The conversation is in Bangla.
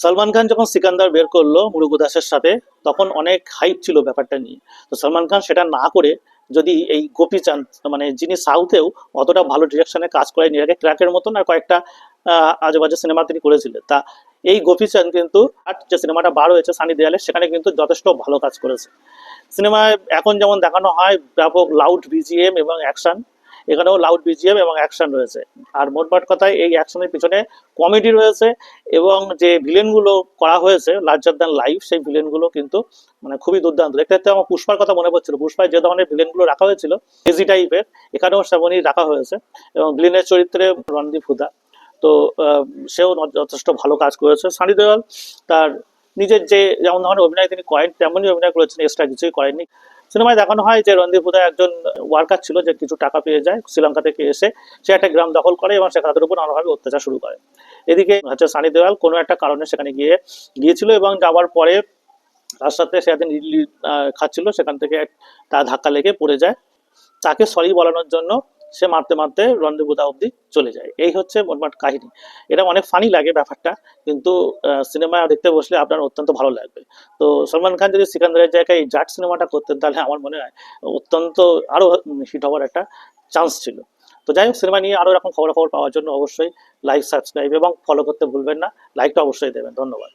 সালমান খান যখন সিকান্দার বের করলো মুরুগু দাসের সাথে, তখন অনেক হাইপ ছিল ব্যাপারটা নিয়ে। তো সালমান খান সেটা না করে যদি এই গোপীচাঁদ, মানে যিনি সাউথেও অতটা ভালো ডিরেকশনে কাজ করেন এর আগে, ক্র্যাকের মতন আর কয়েকটা আজে বাজে সিনেমা তিনি করেছিলেন, তা এই গোপীচাঁদ কিন্তু আর যে সিনেমাটা বার হয়েছে সানি দেয়ালের, সেখানে কিন্তু যথেষ্ট ভালো কাজ করেছে। সিনেমায় এখন যেমন দেখানো হয় ব্যাপক লাউড বিজিএম এবং অ্যাকশন, এখানেও লাউড বিজিএম এবং অ্যাকশন রয়েছে। আর মোটমাট কথায় এই অ্যাকশনের পিছনে কমেডি রয়েছে, এবং যে ভিলেনগুলো করা হয়েছে লার্জার দ্যান লাইফ, সেই ভিলেনগুলো কিন্তু মানে খুবই দুর্দান্ত। দেখতে দেখতে আমার পুষ্পার কথা মনে পড়ছিল, পুষ্পায় যে ধরনের ভিলেনগুলো রাখা হয়েছিল এজি টাইপের, এখানেও সেমনই রাখা হয়েছে। এবং ভিলেনের চরিত্রে রণদীপ হুদা, তো সেও যথেষ্ট ভালো কাজ করেছে। সানি দেওয়াল তার নিজের যে যেমন ধরনের অভিনয় তিনি করেন তেমনই অভিনয় করেছেন, এক্সট্রা কিছুই করেননি। সিনেমায় দেখানো হয় যে রণদীপ হুদা একজন ওয়ার্কার ছিল, যে কিছু টাকা পেয়ে যায় শ্রীলঙ্কা থেকে এসে, সে একটা গ্রাম দখল করে এবং সে তাদের উপর নানাভাবে অত্যাচার শুরু করে। এদিকে হচ্ছে সানি দেওয়াল কোনো একটা কারণে সেখানে গিয়েছিল, এবং যাওয়ার পরে তার সাথে সে একদিন ইডলি খাচ্ছিল, সেখান থেকে তার ধাক্কা লেগে পড়ে যায়। তাকে সরি বলানোর জন্য সে মারতে মারতে রণদীপুদা অব্দি চলে যায়। এই হচ্ছে মোটমাট কাহিনী। এটা অনেক ফানি লাগে ব্যাপারটা, কিন্তু সিনেমা দেখতে বসলে আপনার অত্যন্ত ভালো লাগবে। তো সলমান খান যদি সিকান্দারের জায়গায় এই জাট সিনেমাটা করতেন, তাহলে আমার মনে হয় অত্যন্ত আরো হিট হওয়ার একটা চান্স ছিল। তো যাই হোক, সিনেমা নিয়ে আরো এরকম খবরাখবর পাওয়ার জন্য অবশ্যই লাইক, সাবস্ক্রাইব এবং ফলো করতে ভুলবেন না। লাইকটা অবশ্যই দেবেন। ধন্যবাদ।